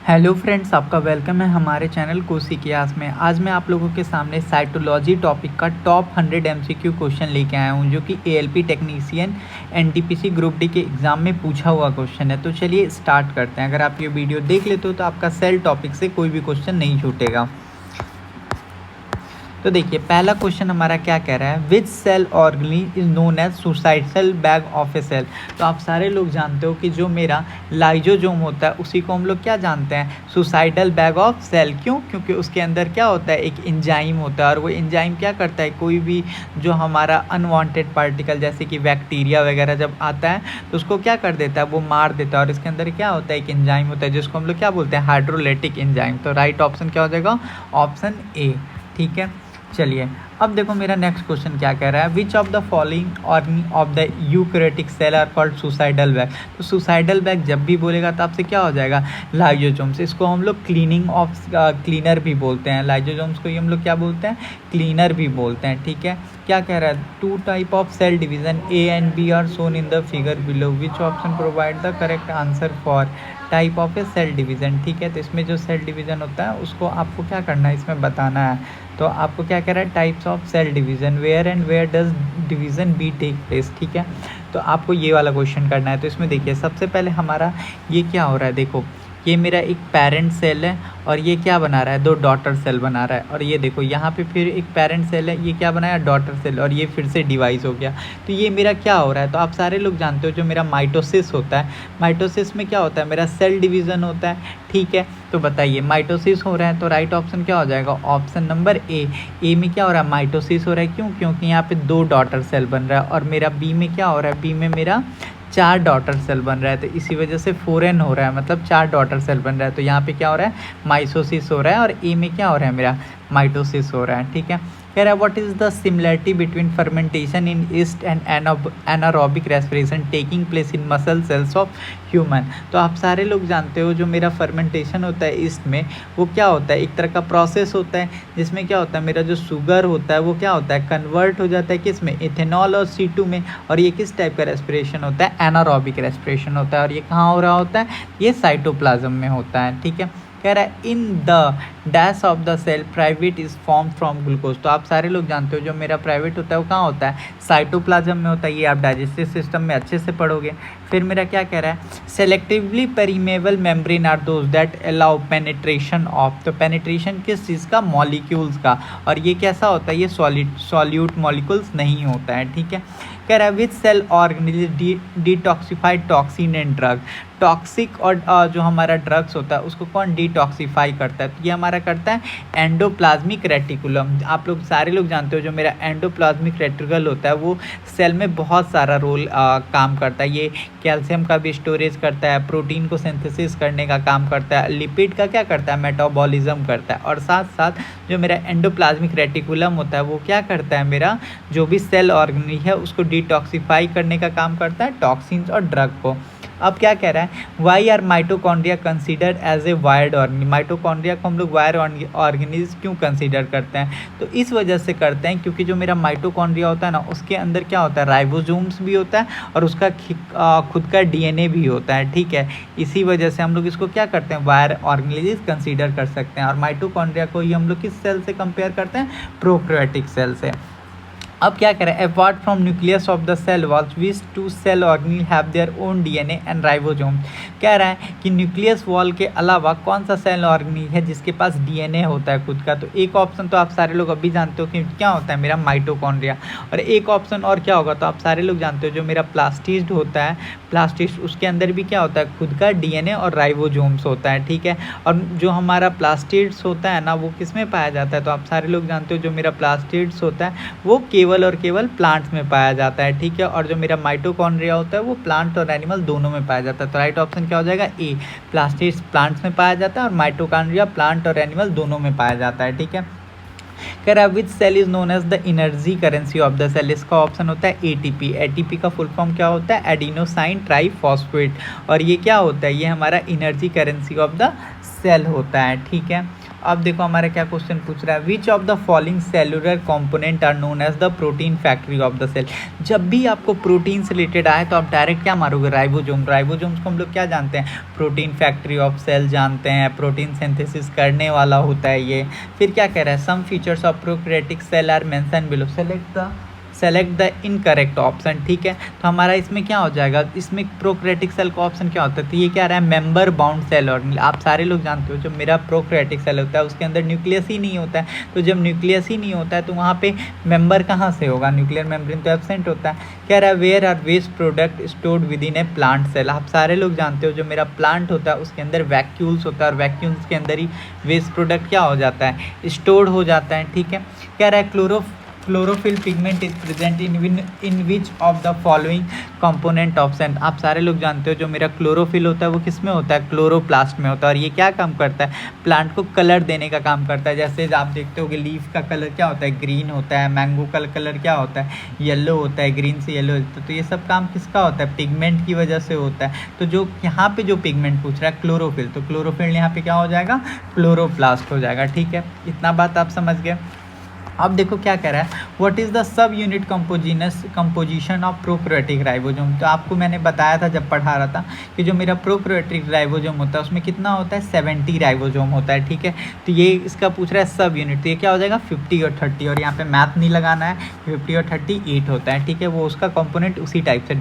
Hello friends, आपका welcome है हमारे चैनल कोशिकियास में। आज मैं आप लोगों के सामने साइटोलॉजी टॉपिक का टॉप 100 एमसीक्यू क्वेश्चन लेके आया हूं, जो कि ALP technician NTPC group D के एग्ज़ाम में पूछा हुआ क्वेश्चन है। तो चलिए स्टार्ट करते हैं। अगर आप ये वीडियो देख लेते हो तो आपका सेल टॉपिक से कोई भी क्वेश्चन नहीं छूटेगा। तो देखिए, पहला क्वेश्चन हमारा क्या कह रहा है, which cell organism is known as suicidal bag of A cell. तो आप सारे लोग जानते हो कि जो मेरा लाइजोजोम होता है उसी को हम लोग क्या जानते हैं, सुसाइडल बैग ऑफ सेल। क्यों? क्योंकि उसके अंदर क्या होता है, एक एंजाइम होता है, और वो एंजाइम क्या करता है, कोई भी जो हमारा अनवांटेड पार्टिकल जैसे कि बैक्टीरिया वगैरह जब आता है तो उसको क्या कर देता है, वो मार देता है। और इसके अंदर क्या होता है, एक एंजाइम होता है जिसको हम लोग क्या बोलते हैं, हाइड्रोलाइटिक एंजाइम। तो राइट ऑप्शन क्या हो जाएगा, ऑप्शन ए। ठीक है, चलिए अब देखो मेरा नेक्स्ट क्वेश्चन क्या कह रहा है, which of the following of the eukaryotic cell are called suicidal bag. तो सुसाइडल बैग जब भी बोलेगा तो आपसे क्या हो जाएगा, लाइजोजोम्स। इसको हम लोग क्लीनर भी बोलते हैं। लाइजोजोम्स को ही हम लोग क्या बोलते हैं, क्लीनर भी बोलते हैं। ठीक है, क्या कह रहा है, 2 type of cell division A and B are shown in the figure below, which option provide the correct answer for type of A cell division. ठीक है, तो इसमें जो सेल डिवीजन होता है उसको आपको क्या करना है, इसमें बताना है। तो आपको क्या कह रहा है, types of cell division, where and where does division be take place. ठीक है, तो आपको ये वाला क्वेश्चन करना है। तो इसमें देखिए, सबसे पहले हमारा ये क्या हो रहा है, देखो ये मेरा एक पेरेंट सेल है और ये क्या बना रहा है, 2 डॉटर सेल बना रहा है। और ये देखो यहाँ पे फिर एक पेरेंट सेल है, ये क्या बनाया, डॉटर सेल, और ये फिर से डिवाइस हो गया। तो ये मेरा क्या हो रहा है, तो आप सारे लोग जानते हो जो मेरा माइटोसिस होता है, माइटोसिस में क्या होता है, मेरा सेल डिवीज़न होता है। ठीक है, तो बताइए माइटोसिस हो रहा है, तो राइट ऑप्शन क्या हो जाएगा, ऑप्शन नंबर ए। ए में क्या हो रहा है, माइटोसिस हो रहा है। क्यों? क्योंकि यहाँ पे 2 डॉटर सेल बन रहा है। और मेरा बी में क्या हो रहा है, बी में मेरा 4 डॉटर सेल बन रहा है, तो इसी वजह से 4n हो रहा है, मतलब 4 डॉटर सेल बन रहा है। तो यहाँ पे क्या हो रहा है, माइटोसिस हो रहा है, और ए में क्या हो रहा है, मेरा माइटोसिस हो रहा है। ठीक है, कह रहा है what is the similarity between fermentation in east and anaerobic respiration taking place in muscle cells of human. तो आप सारे लोग जानते हो जो मेरा फर्मेंटेशन होता है ईस्ट में, वो क्या होता है, एक तरह का प्रोसेस होता है जिसमें क्या होता है, मेरा जो शुगर होता है वो क्या होता है, कन्वर्ट हो जाता है किस में, इथेनॉल और C2 में। और ये किस टाइप का रेस्पिरेशन होता है, एनारोबिक रेस्पिरेशन होता है। और ये कहाँ हो रहा होता है, ये साइटोप्लाज्म में होता है। ठीक है, कह रहा है in the dash of the cell private is form from glucose. तो आप सारे लोग जानते हो जो मेरा प्राइवेट होता है वो कहाँ होता है, साइटोप्लाज्म में होता है। ये आप डाइजेस्टिव सिस्टम में अच्छे से पढ़ोगे। फिर मेरा क्या कह रहा है, selectively permeable membrane are those that allow penetration of. तो पेनिट्रेशन किस चीज़ का, मॉलिक्यूल्स का। और ये कैसा होता है, ये सॉल्यूट मॉलिक्यूल्स नहीं होता है। ठीक है, कह रहा है which cell organism detoxified toxin and drug. Toxic और जो हमारा ड्रग्स होता है उसको कौन डिटॉक्सिफाई करता है, तो ये हमारा करता है एंडोप्लाज्मिक रेटिकुलम। आप लोग सारे लोग जानते हो जो मेरा एंडोप्लाज्मिक रेटिकुलम होता है वो सेल में बहुत सारा रोल काम करता है। ये कैल्शियम का भी स्टोरेज करता है, प्रोटीन को सिंथेसिस करने का काम करता है, लिपिड का क्या करता है, मेटाबॉलिज्म करता है। और साथ साथ जो मेरा एंडोप्लाज्मिक रेटिकुलम होता है वो क्या करता है, मेरा जो भी सेल ऑर्गेनिज है उसको डिटॉक्सिफाई करने का काम करता है, टॉक्सिन्स और ड्रग को। अब क्या कह रहा है, why are mitochondria considered as a wired organelle. Mitochondria को हम लोग वायर ऑर्गेनिज क्यों कंसिडर करते हैं, तो इस वजह से करते हैं क्योंकि जो मेरा माइटोकॉन्ड्रिया होता है ना उसके अंदर क्या होता है, राइबोसोम्स भी होता है और उसका खुद का DNA भी होता है। ठीक है, इसी वजह से हम लोग इसको क्या करते हैं, वायर ऑर्गेनिज कंसिडर कर सकते हैं। और माइटोकॉन्ड्रिया को ही हम लोग किस सेल से कंपेयर करते हैं, प्रोकैरियोटिक सेल से। अब क्या करें, apart from nucleus of the cell walls which 2 cell organelle have their own DNA and ribosome. कह रहा है कि न्यूक्लियस वॉल के अलावा कौन सा सेल ऑर्गेनिल है जिसके पास DNA होता है खुद का। तो एक ऑप्शन तो आप सारे लोग अभी जानते हो कि क्या होता है, मेरा माइटोकॉन्ड्रिया। और एक ऑप्शन और क्या होगा, तो आप सारे लोग जानते हो जो मेरा प्लास्टिड होता है, प्लास्टिड उसके अंदर भी क्या होता है, खुद का DNA और राइबोसोम्स होता है। ठीक है, और जो हमारा प्लास्टिड्स होता है ना वो किस में पाया जाता है, तो आप सारे लोग जानते हो जो मेरा प्लास्टिड्स होता है वो केवल और केवल प्लांट्स में पाया जाता है। ठीक है, और जो मेरा माइटोकॉन्ड्रिया होता है वो प्लांट और एनिमल दोनों में पाया जाता है। तो राइट ऑप्शन क्या हो जाएगा, ए। प्लास्टिड्स प्लांट्स में पाया जाता है और माइटोकॉन्ड्रिया प्लांट और एनिमल दोनों में पाया जाता है। ठीक है, कह रहा है which cell is known as the energy currency of the cell. इसका ऑप्शन होता है ATP। ATP का फुल फॉर्म क्या होता है, एडिनोसाइन ट्राइफॉस्फेट। और ये क्या होता है, ये हमारा energy currency of the cell होता है। ठीक है, अब देखो हमारा क्या क्वेश्चन पूछ रहा है, which of the following cellular component are known as the protein factory of the cell. जब भी आपको प्रोटीन से रिलेटेड आए तो आप डायरेक्ट क्या मारोगे, राइबोसोम। राइबोसोम्स को हम लोग क्या जानते हैं, प्रोटीन फैक्ट्री ऑफ सेल जानते हैं, प्रोटीन सिंथेसिस करने वाला होता है ये। फिर क्या कह रहा है, some features of prokaryotic cell are mention below, select the incorrect option. ठीक है, तो हमारा इसमें क्या हो जाएगा, इसमें प्रोकैरियोटिक सेल का ऑप्शन क्या होता है, तो ये क्या रहा है, मेंबर बाउंड सेल। और आप सारे लोग जानते हो जो मेरा प्रोकैरियोटिक सेल होता है उसके अंदर न्यूक्लियस ही नहीं होता है। तो जब न्यूक्लियस ही नहीं होता है तो वहाँ पे मेंबर कहाँ से होगा, न्यूक्लियर मेम्ब्रेन तो एब्सेंट होता है। कह रहा है where are waste product stored within a plant cell. आप सारे लोग जानते हो जो मेरा प्लांट होता है उसके अंदर वैक्यूल्स होता है और वैक्यूल्स के अंदर ही वेस्ट प्रोडक्ट क्या हो जाता है, स्टोर्ड हो जाता है। ठीक है, कह रहा है chlorophyll pigment is present in which of the following component option. आप सारे लोग जानते हो जो मेरा क्लोरोफिल होता है वो किस में होता है, क्लोरोप्लास्ट में होता है। और ये क्या काम करता है, प्लांट को कलर देने का काम करता है। जैसे आप देखते हो कि लीफ का कलर क्या होता है, ग्रीन होता है, मैंगो का कलर क्या होता है, येलो होता है, ग्रीन से येलो होता है। तो ये सब काम किसका होता है, पिगमेंट की वजह से होता है। तो जो यहाँ पे जो पिगमेंट पूछ रहा है क्लोरोफिल, तो क्लोरोफिल यहाँ पे क्या हो जाएगा, क्लोरोप्लास्ट हो जाएगा। ठीक है, इतना बात आप समझ गए। अब देखो क्या कह रहा है, what is the sub unit composition of prokaryotic ribosome. तो आपको मैंने बताया था जब पढ़ा रहा था कि जो मेरा प्रोकैरियोटिक राइबोसोम होता है उसमें कितना होता है, 70 राइबोसोम होता है। ठीक है, तो ये इसका पूछ रहा है सब यूनिट, तो ये क्या हो जाएगा 50 और 30, और यहाँ पे मैथ नहीं लगाना है, 50 और 30 8 होता है। ठीक है, वो उसका कंपोनेंट उसी टाइप से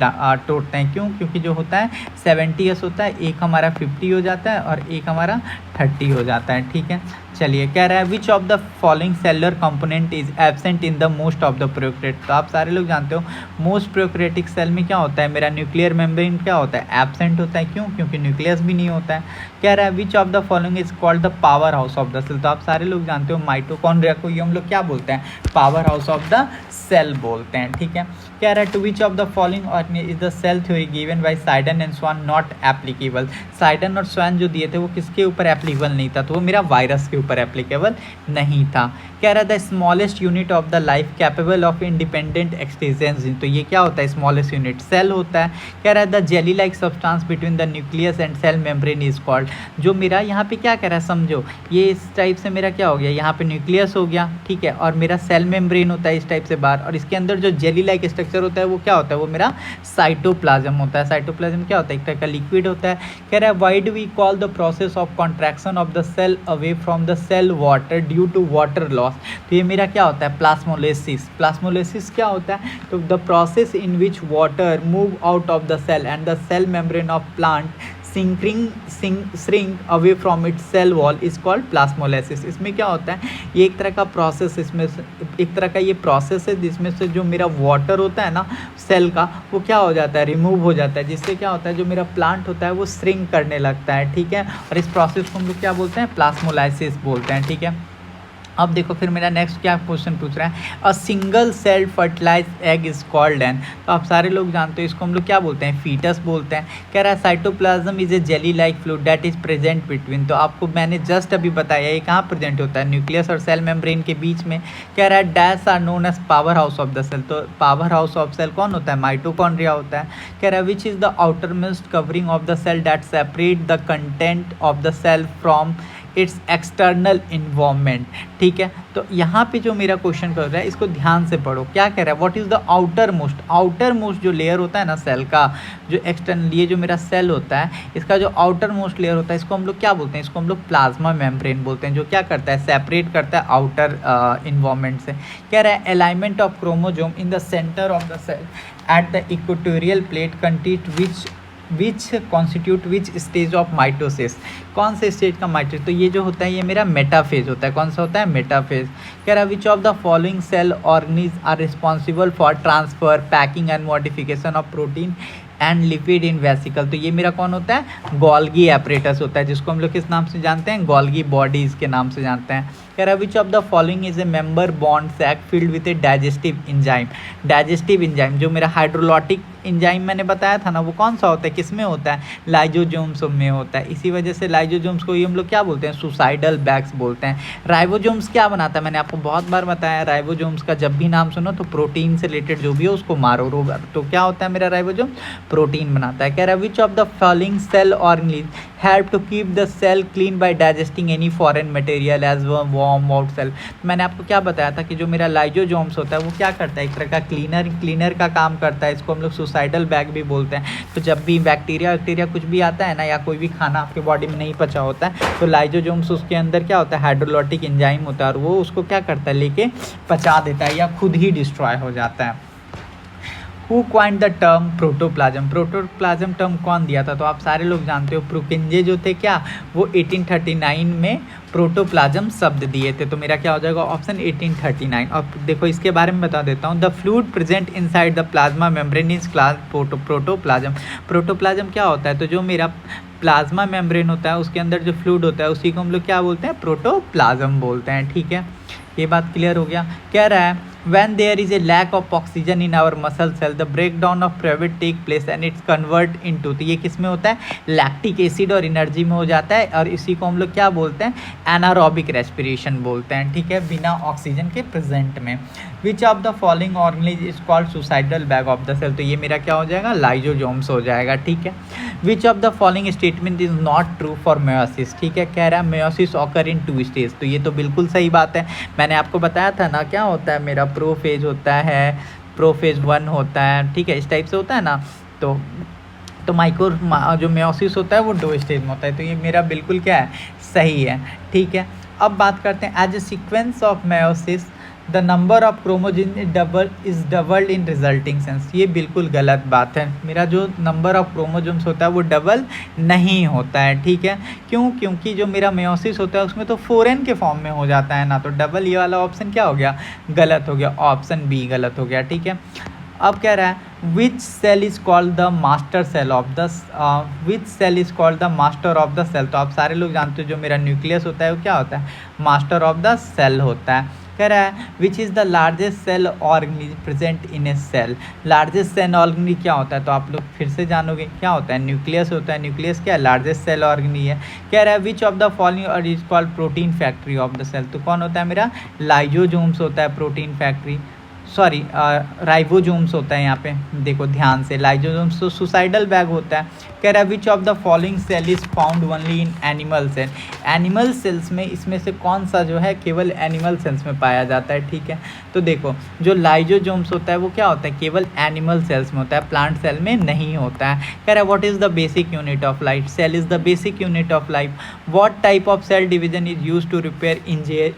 तोड़ते हैं। क्यों, क्योंकि जो होता है 70s होता है, एक हमारा 50 हो जाता है और एक हमारा 30 हो जाता है। ठीक है, चलिए कह रहा है which of the following cellular component is absent in the most of the prokaryote. तो आप सारे लोग जानते हो मोस्ट प्रोकैरियोटिक सेल में क्या होता है, मेरा न्यूक्लियर मेम्ब्रेन क्या होता है, एब्सेंट होता है। क्यों, क्योंकि न्यूक्लियस भी नहीं होता है। कह रहा है which of the following is called the power house of the cell. तो आप सारे लोग जानते हो माइटोकॉन्ड्रिया को ये हम लोग क्या बोलते हैं, power house of the cell बोलते हैं। ठीक है, कह रहा है two which of the following is the cell theory given by Schleiden and Schwann not applicable. Schleiden और स्वान जो दिए थे वो किसके ऊपर एप्लीकेबल नहीं था, तो वो मेरा वायरस के ऊपर एप्लीकेबल नहीं था। कह रहा है the smallest unit of the life capable of independent extension. तो ये क्या होता है, स्मॉलेस्ट यूनिट सेल होता है। कह रहा है the jelly like substance between the nucleus and cell membrane is called. जो मेरा यहाँ पे क्या कह रहा है, समझो ये इस टाइप से मेरा क्या हो गया, यहाँ पे न्यूक्लियस हो गया। ठीक है, और मेरा सेल मेम्ब्रेन होता है इस टाइप से बाहर, और इसके अंदर जो जेली लाइक स्ट्रक्चर होता है वो क्या होता है, वो मेरा साइटोप्लाज्म होता है। साइटोप्लाज्म क्या होता है, एक तरह का लिक्विड होता है। कह रहा है why do we call the process of contraction of the cell away from the cell water due to water loss. तो ये मेरा क्या होता है, प्लाज्मोलाइसिस। प्लाज्मोलाइसिस क्या होता है, तो the process in which water move out of the cell and the cell membrane of plant shrink away from its cell wall is called plasmolysis। इसमें क्या होता है, ये एक तरह का प्रोसेस, इसमें एक तरह का ये प्रोसेस है जिसमें से जो मेरा वाटर होता है ना सेल का, वो क्या हो जाता है, रिमूव हो जाता है, जिससे क्या होता है जो मेरा प्लांट होता है वो श्रिंक करने लगता है। ठीक है, और इस प्रोसेस को हम लोग क्या बोलते हैं, प्लाज्मोलाइसिस बोलते हैं। ठीक है, अब देखो फिर मेरा नेक्स्ट क्या क्वेश्चन पूछ रहा है, a single cell fertilize egg is called an. तो आप सारे लोग जानते हो इसको हम लोग क्या बोलते हैं, फीटस बोलते हैं। कह रहा है cytoplasm is a jelly like fluid that is present between. तो आपको मैंने जस्ट अभी बताया ये कहाँ प्रेजेंट होता है, न्यूक्लियस और सेल मेम्ब्रेन के बीच में। कह रहा है dash are known as power house of the cell. तो पावर हाउस ऑफ सेल कौन होता है, माइटोकॉन्ड्रिया होता है। कह रहा है which is the outer most covering of the cell that separate the content of the cell from its external environment. ठीक है, तो यहाँ पे जो मेरा क्वेश्चन कर रहा है इसको ध्यान से पढ़ो, क्या कह रहा है, what is the outer most जो लेयर होता है ना सेल का, जो एक्सटर्नल, ये जो मेरा सेल होता है इसका जो आउटर मोस्ट लेयर होता है इसको हम लोग क्या बोलते हैं, इसको हम लोग प्लाज्मा मेम्ब्रेन बोलते हैं, जो क्या करता है, सेपरेट करता है आउटर इन्वायरमेंट से। कह रहा है alignment of chromosome in the centre of the cell at the equatorial plate constitute which constitute which stage of mitosis. कौन से स्टेज का माइटोसिस, तो ये जो होता है ये मेरा मेटाफेज होता है। कौन सा होता है, मेटाफेज। कह रहा है which of the following cell organelle are responsible for transfer, packing and modification of protein and lipid in vesicle. तो ये मेरा कौन होता है, गोल्गी एपरेटस होता है, जिसको हम लोग किस नाम से जानते हैं, गोल्गी बॉडीज के नाम से जानते हैं। कह रहा है which of the following is a membrane bound sac filled with a digestive enzyme. Digestive enzyme जो मेरा हाइड्रोलॉटिक इंजाइम मैंने बताया था ना, वो कौन सा होता है, किस में होता है, लाइजोजोम्स में होता है। इसी वजह से लाइजोजोम्स को ये हम लोग क्या बोलते हैं, सुसाइडल बैग्स बोलते हैं। राइबोजोम्स क्या बनाता है, मैंने आपको बहुत बार बताया, राइबोजोम्स का जब भी नाम सुनो तो प्रोटीन से रिलेटेड जो भी हो उसको मारो रोग। तो क्या होता है मेरा राइबोजोम, प्रोटीन बनाता है। कह रहा है which of the following cell organelle help to keep the cell clean by digesting any foreign material as worn out cell. मैंने आपको क्या बताया था कि जो मेरा लाइजोजोम्स होता है वो क्या करता है, एक तरह का क्लीनर का काम करता है। इसको हम लोग सुसाइडल बैग भी बोलते हैं। तो जब भी बैक्टीरिया कुछ भी आता है ना, या कोई भी खाना आपके बॉडी में नहीं पचा होता है, तो लाइजोजोम्स उसके अंदर क्या होता है, हाइड्रोलाइटिक एंजाइम होता है, और वो उसको क्या करता है, लेके पचा देता है या खुद ही डिस्ट्रॉय हो जाता है। Who coined the term protoplasm? Protoplasm term कौन दिया था? तो आप सारे लोग जानते हो, प्रुकिंजे जो थे क्या, वो 1839 में प्रोटोप्लाज्म शब्द दिए थे। तो मेरा क्या हो जाएगा ऑप्शन 1839। और देखो इसके बारे में बता देता हूँ। The fluid present inside the plasma membrane is class protoplasm. Protoplasm क्या होता है? तो जो मेरा प्लाज्मा मेम्ब्रेन होता है उसके अंदर जो फ्लूइड होता है उसी को हम लोग क्या बोलते हैं, प्रोटोप्लाज्म बोलते हैं। ठीक है, ये बात क्लियर हो गया। कह रहा है when there is a lack of oxygen in our muscle cell the breakdown of pyruvate take place and it's convert into, तो ये किस में होता है, लैक्टिक एसिड और एनर्जी में हो जाता है, और इसी को हम लोग क्या बोलते हैं, एनारोबिक रेस्पिरेशन बोलते हैं। ठीक है, बिना ऑक्सीजन के प्रेजेंट में। Which of the following organism is called suicidal bag of the cell? तो ये मेरा क्या हो जाएगा, लाइजोजोम्स हो जाएगा। ठीक है, which of the following statement is not true for meiosis? ठीक है, कह रहा है मेयोसिस ऑकर इन 2 स्टेज। तो ये तो बिल्कुल सही बात है। मैंने आपको बताया था ना, क्या होता है मेरा, प्रोफेज होता है, प्रोफेज 1 होता है। ठीक है, इस टाइप से होता है ना। तो माइक्रो जो मेयोसिस होता है वो 2 स्टेज में होता है। तो ये मेरा बिल्कुल क्या है, सही है। ठीक है, अब बात करते हैं as a sequence of meiosis the number of chromosome is doubled in resulting cells. ये बिल्कुल गलत बात है। मेरा जो नंबर ऑफ क्रोमोजोम्स होता है वो डबल नहीं होता है। ठीक है, क्यों? क्योंकि जो मेरा मेयोसिस होता है उसमें तो फोरेन के फॉर्म में हो जाता है ना, तो डबल ये वाला ऑप्शन क्या हो गया, गलत हो गया, ऑप्शन बी गलत हो गया। ठीक है, अब कह रहा है which cell is called the master cell of the which cell is called the master of the cell? तो आप सारे लोग जानते हो जो मेरा न्यूक्लियस होता है वो क्या होता है, मास्टर ऑफ द सेल होता है। कह रहा है which is the largest cell organism present in a cell? Largest cell organism क्या होता है? तो आप लोग फिर से जानोगे क्या होता है, न्यूक्लियस होता है। न्यूक्लियस क्या है, लार्जेस्ट सेल ऑर्गेनिज्म है। कह रहा है which of the following is called protein factory of the cell? तो कौन होता है मेरा, लाइजोजोम्स होता है प्रोटीन फैक्ट्री, सॉरी राइबोजोम्स होता है। यहाँ पे देखो ध्यान से, लाइजोजोम्स तो सुसाइडल बैग होता है। कह रहा है which of the following cell is found only in animal cell? Animal cells में इसमें से कौन सा जो है केवल एनिमल सेल्स में पाया जाता है? ठीक है, तो देखो जो लाइजोजोम्स होता है वो क्या होता है, केवल एनिमल सेल्स में होता है, प्लांट सेल में नहीं होता है। कह रहा है what is the basic unit of life? Cell is the basic unit of life. What type of cell division is use to repair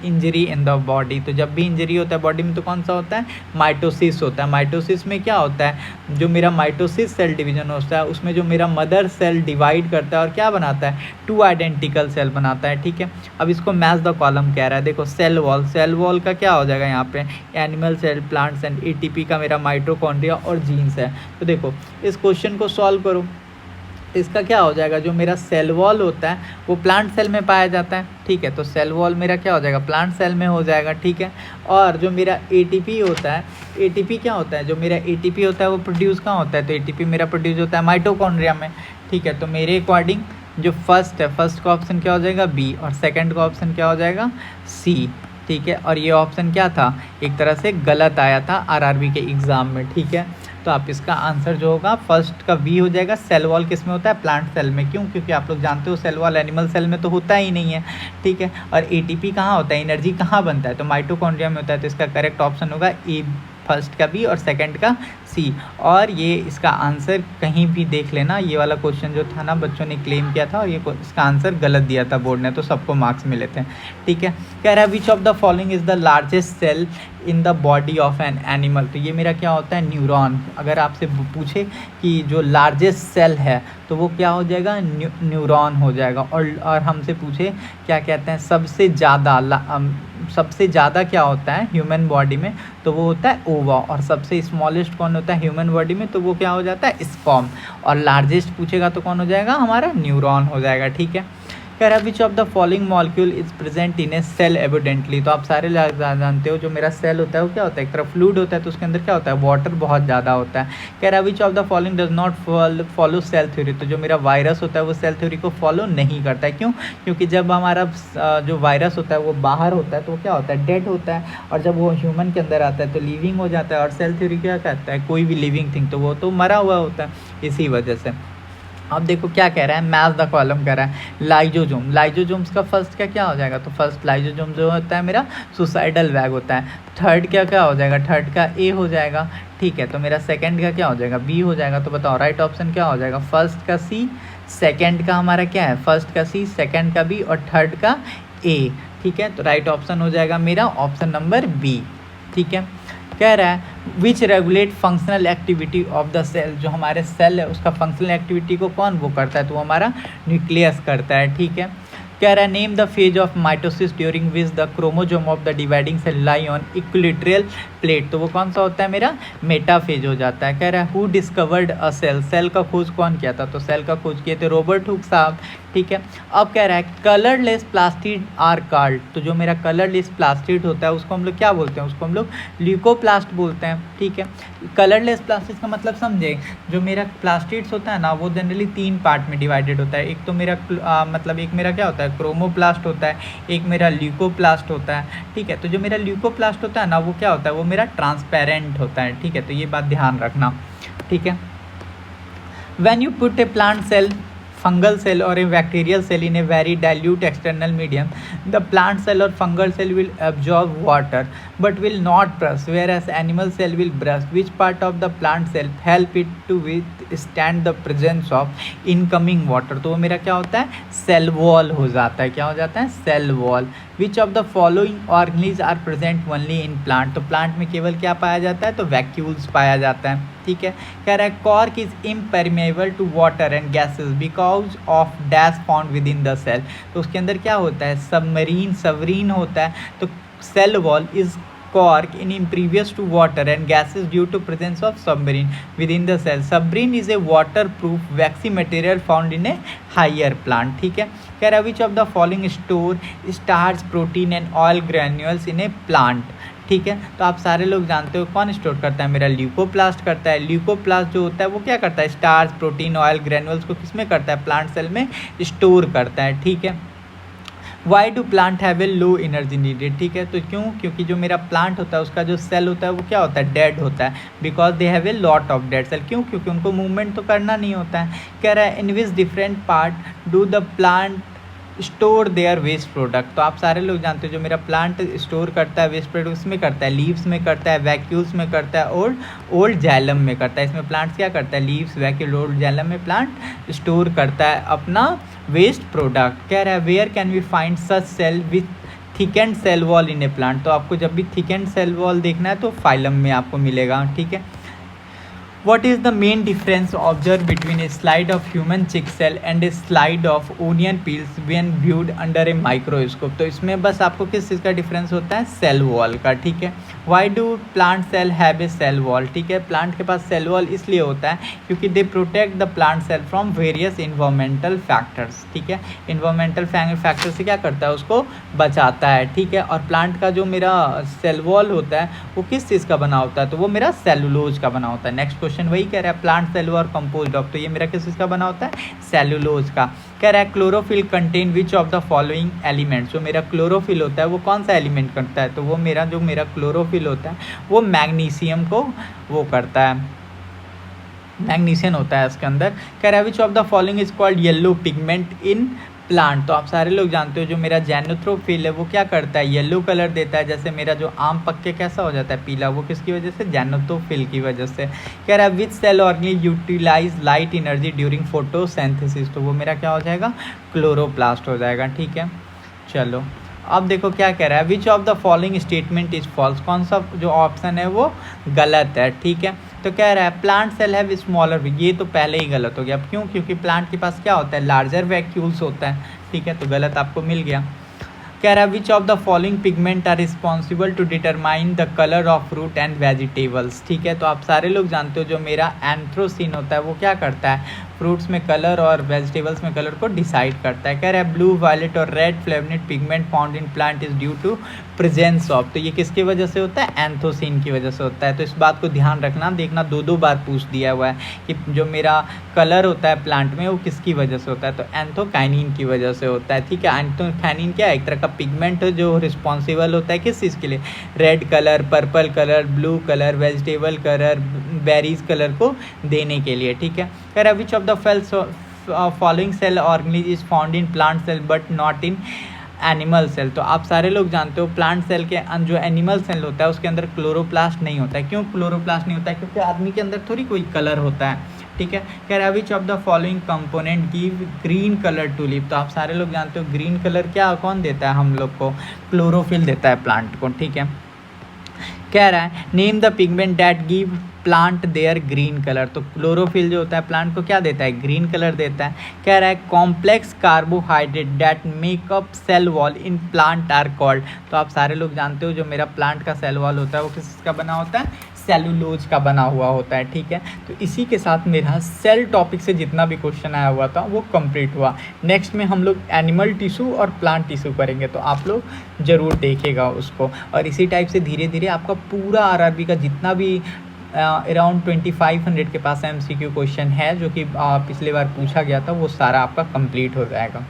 injury in the body? तो जब भी इंजरी होता है बॉडी में तो कौन सा होता है, माइटोसिस होता है। माइटोसिस में क्या होता है, जो मेरा माइटोसिस सेल डिवीजन होता है उसमें जो मेरा मदर सेल डिवाइड करता है और क्या बनाता है, 2 आइडेंटिकल सेल बनाता है। ठीक है, अब इसको मैच द कॉलम कह रहा है। देखो सेल वॉल का क्या हो जाएगा यहाँ पे, animal cell, plant cell, ATP का मेरा माइटोकॉन्ड्रिया और जीन्स है। तो देखो इस क्वेश्चन को सॉल्व करो, इसका क्या हो जाएगा, जो मेरा सेल वॉल होता है वो प्लांट सेल में पाया जाता है। ठीक है, तो सेल वॉल मेरा क्या हो जाएगा, प्लांट सेल में हो जाएगा। ठीक है, और जो मेरा एटीपी होता है, एटीपी क्या होता है, जो मेरा एटीपी होता है वो प्रोड्यूस कहाँ होता है, तो एटीपी मेरा प्रोड्यूस होता है माइटोकॉन्ड्रिया में। ठीक है, तो मेरे अकॉर्डिंग जो फर्स्ट है, फर्स्ट का ऑप्शन क्या हो जाएगा, बी, और सेकंड का ऑप्शन क्या हो जाएगा, सी। ठीक है, और ये ऑप्शन क्या था, एक तरह से गलत आया था आरआरबी के एग्ज़ाम में। ठीक है, तो आप इसका आंसर जो होगा फर्स्ट का बी हो जाएगा। सेल वॉल किस में होता है, प्लांट सेल में। क्यों? क्योंकि आप लोग जानते हो सेल वॉल एनिमल सेल में तो होता ही नहीं है। ठीक है, और एटीपी कहाँ होता है, एनर्जी कहाँ बनता है, तो माइटोकॉन्ड्रिया में होता है। तो इसका करेक्ट ऑप्शन होगा ए, फर्स्ट का बी और सेकंड का सी। और ये इसका आंसर कहीं भी देख लेना, ये वाला क्वेश्चन जो था ना बच्चों ने क्लेम किया था और ये इसका आंसर गलत दिया था बोर्ड ने, तो सबको मार्क्स मिले थे। ठीक है, कह रहा है which of the following is the largest cell in the body of an animal? तो ये मेरा क्या होता है, न्यूरॉन। अगर आपसे पूछे कि जो लार्जेस्ट सेल है तो वो क्या हो जाएगा, न्यूरॉन हो जाएगा। और हमसे पूछे क्या कहते हैं सबसे ज़्यादा क्या होता है ह्यूमन बॉडी में, तो वो होता है ओवा। और सबसे स्मॉलेस्ट कौन होता है ह्यूमन बॉडी में, तो वो क्या हो जाता है, स्पर्म। और लार्जेस्ट पूछेगा तो कौन हो जाएगा, हमारा न्यूरॉन हो जाएगा। ठीक है, कह रहा है which of the following molecule is present in a cell evidently? तो आप सारे जानते हो जो मेरा सेल होता है वो क्या होता है, एक तरफ फ्लूइड होता है तो उसके अंदर क्या होता है, वाटर बहुत ज़्यादा होता है। कह रहा है which of the following does not follow cell theory? तो जो मेरा वायरस होता है वो सेल थ्योरी को फॉलो नहीं करता है। क्यों? क्योंकि जब हमारा जो वायरस होता है वो बाहर होता है तो वो क्या होता है, डेड होता है, और जब वो ह्यूमन के अंदर आता है तो लिविंग हो जाता है। और सेल थ्योरी क्या कहता है, कोई भी लिविंग थिंग तो वो तो मरा हुआ होता है, इसी वजह से। अब देखो क्या कह रहा है, मैच द कॉलम कह रहा है। लाइजोजोम, लाइजोजोम्स का फर्स्ट का क्या हो जाएगा, तो फर्स्ट लाइजोजोम जो होता है मेरा सुसाइडल बैग होता है। थर्ड क्या क्या हो जाएगा, थर्ड का ए हो जाएगा, ठीक है। तो मेरा सेकंड का क्या हो जाएगा, बी हो जाएगा। तो बताओ राइट ऑप्शन क्या हो जाएगा, फर्स्ट का सी, सेकंड का हमारा क्या है, फर्स्ट का सी, सेकंड का बी और थर्ड का ए, ठीक है। तो राइट ऑप्शन हो जाएगा मेरा ऑप्शन नंबर बी, ठीक है। कह रहा है which regulate functional activity of the cell, जो हमारे सेल है उसका फंक्शनल एक्टिविटी को कौन वो करता है, तो वो हमारा न्यूक्लियस करता है, ठीक है। कह रहा है name the phase of mitosis during which the chromosome of the dividing cell lie on equilateral plate, तो वो कौन सा होता है मेरा मेटाफेज हो जाता है। कह रहा है who discovered a cell, cell का खोज कौन किया था, तो सेल का खोज किए थे रॉबर्ट हुक साहब, ठीक है। अब कह रहा है कलरलेस प्लास्टिड आर कार्ड, तो जो मेरा कलरलेस प्लास्टिड होता है उसको हम लोग क्या बोलते हैं, उसको हम लोग ल्यूकोप्लास्ट बोलते हैं, ठीक है। कलरलेस प्लास्टिड का मतलब समझे, जो मेरा प्लास्टिड्स होता है ना वो जनरली 3 पार्ट में डिवाइडेड होता है। एक तो मेरा मतलब एक मेरा क्या होता है क्रोमोप्लास्ट होता है, एक मेरा ल्यूकोप्लास्ट होता है, ठीक है। तो जो मेरा ल्यूकोप्लास्ट होता है ना वो क्या होता है, वो मेरा ट्रांसपेरेंट होता है, ठीक है। तो ये बात ध्यान रखना, ठीक है। When you put a plant cell, fungal cell or a bacterial cell in a very dilute external medium, the plant cell or fungal cell will absorb water but will not brush, whereas animal cell will brush. Which part of the plant cell help it to withstand the presence of incoming water, तो वो मेरा क्या होता है cell wall हो जाता है, क्या हो जाता है cell wall. Which of the following organelles are present only in plant, तो प्लांट में केवल क्या पाया जाता है, तो वैक्यूल्स पाया जाता है, ठीक है। कह रहा है cork is impermeable to water and gases because of dash found within the cell, तो उसके अंदर क्या होता है सबमरीन होता है। तो cell wall is cork in impervious to water and gases due to presence of submarine within the cell. Submarine is a waterproof waxy material found in a higher plant, ठीक है। कह रहा है which of the following store starch, protein and oil granules in a plant, ठीक है। तो आप सारे लोग जानते हो कौन स्टोर करता है, मेरा ल्यूकोप्लास्ट करता है। ल्यूकोप्लास्ट जो होता है वो क्या करता है, स्टार्च, प्रोटीन, ऑयल ग्रैन्यूल्स को किसमें करता है, प्लांट सेल में स्टोर करता है, ठीक है। Why do plant have a low energy needed, ठीक है। तो क्यों, क्योंकि जो मेरा प्लांट होता है उसका जो सेल होता है वो क्या होता है डेड होता है, because they have a lot of dead cell, क्यों, क्योंकि उनको मूवमेंट तो करना नहीं होता है। कह रहा है in which different part do the plant store their waste product, तो आप सारे लोग जानते हो जो मेरा प्लांट स्टोर करता है वेस्ट प्रोडक्ट उसमें करता है, लीव्स में करता है, वैक्यूल्स में करता है और ओल्ड जैलम में करता है। इसमें प्लांट्स क्या करता है, लीव्स, वैक्यूल, ओल्ड जैलम में प्लांट स्टोर करता है अपना वेस्ट प्रोडक्ट। कह रहा है where can we find such cell with thickened cell wall in a plant, तो आपको जब भी थिकेंड सेल वॉल देखना है तो फाइलम में आपको मिलेगा, ठीक है। What is the main difference observed between a slide of human chick cell and a slide of onion peels when viewed under a microscope, तो इसमें बस आपको किस चीज़ का डिफरेंस होता है, सेल वॉल का, ठीक है। Why do plant cell have a cell wall, ठीक है। प्लांट के पास सेल वॉल इसलिए होता है क्योंकि they protect the plant cell from various environmental factors, ठीक है। इन्वायरमेंटल फैक्टर से क्या करता है, उसको बचाता है, ठीक है। और प्लांट का जो मेरा सेल वॉल होता है वो किस चीज़ का बना होता है, तो वो मेरा सेलुलोज का बना होता है। नेक्स्ट क्वेश्चन वही कह रहा है प्लांट सेल और कंपोज्ड ऑफ, तो ये मेरा किस चीज़ का बना होता है, सेलुलोज का। कह रहा है chlorophyll contain which of the following elements, जो मेरा क्लोरोफिल होता है वो कौन सा एलिमेंट करता है, तो वो मेरा जो मेरा क्लोरोफिल होता है वो मैग्नीशियम को वो करता है, मैग्नीशियम होता है इसके अंदर। कह रहा है which of the following is called yellow pigment in plant, तो आप सारे लोग जानते हो जो मेरा जैनोथ्रोफिल है वो क्या करता है, येलो कलर देता है। जैसे मेरा जो आम पक के कैसा हो जाता है पीला, वो किसकी वजह से, जैनोथ्रोफिल की वजह से। कह रहा है which cell organism utilise light energy during photosynthesis, तो वो मेरा क्या हो जाएगा, क्लोरोप्लास्ट हो जाएगा, ठीक है। चलो अब देखो क्या कह रहा है which of the following statement is false, कौन सा जो ऑप्शन है वो गलत है, ठीक है। तो कह रहा है प्लांट सेल हैव स्मॉलर, ये तो पहले ही गलत हो गया। अब क्यों, क्योंकि प्लांट के पास क्या होता है, लार्जर वैक्यूल्स होता है, ठीक है। तो गलत आपको मिल गया। कह रहा है which of the following pigment are responsible to determine the colour of fruit and vegetables, ठीक है। तो आप सारे लोग जानते हो जो मेरा एंथ्रोसिन होता है वो क्या करता है, फ्रूट्स में कलर और वेजिटेबल्स में कलर को डिसाइड करता है। कह रहा है ब्लू, वायलेट और red flavonoid pigment found in plant is due to presence of, तो ये किसकी वजह से होता है, एंथोसिन की वजह से होता है। तो इस बात को ध्यान रखना, देखना 2 बार पूछ दिया हुआ है कि जो मेरा कलर होता है प्लांट में वो किसकी वजह से होता है, तो एंथोकाइनिन की वजह से होता है, ठीक है। एंथोकाइनिन क्या है, एक तरह का पिगमेंट है जो रिस्पॉन्सिबल होता है किस चीज़ के लिए, red colour, purple colour, blue colour, vegetable colour, berries colour को देने के लिए, ठीक है। कह रहा है which of the following cell organelles is found in plant cell but not in animal cell. तो आप सारे लोग जानते हो प्लांट सेल के जो एनिमल सेल होता है उसके अंदर क्लोरोप्लास्ट नहीं होता है। क्यों क्लोरोप्लास्ट नहीं होता है? क्योंकि आदमी के अंदर थोड़ी कोई कलर होता है, ठीक है। कह रहा है which of the following component give green colour to leaf. तो आप सारे लोग जानते हो ग्रीन कलर क्या कौन देता है हम लोग को? क्लोरोफिल देता है प्लांट को, ठीक है। कह रहा है name the pigment that give plant their green colour. तो क्लोरोफिल जो होता है प्लांट को क्या देता है? ग्रीन कलर देता है। कह रहा है complex carbohydrate that make up cell wall in plant are called. तो आप सारे लोग जानते हो जो मेरा प्लांट का सेल वॉल होता है वो किसका बना होता है? सेलुलोज का बना हुआ होता है, ठीक है। तो इसी के साथ मेरा सेल टॉपिक से जितना भी क्वेश्चन आया हुआ था वो कंप्लीट हुआ। नेक्स्ट में हम लोग एनिमल टिश्यू और प्लांट टिश्यू करेंगे, तो आप लोग ज़रूर देखिएगा उसको। और इसी टाइप से धीरे धीरे आपका पूरा आरआरबी का जितना भी अराउंड 2500 के पास MCQ क्वेश्चन है जो कि पिछले बार पूछा गया था वो सारा आपका कंप्लीट हो जाएगा।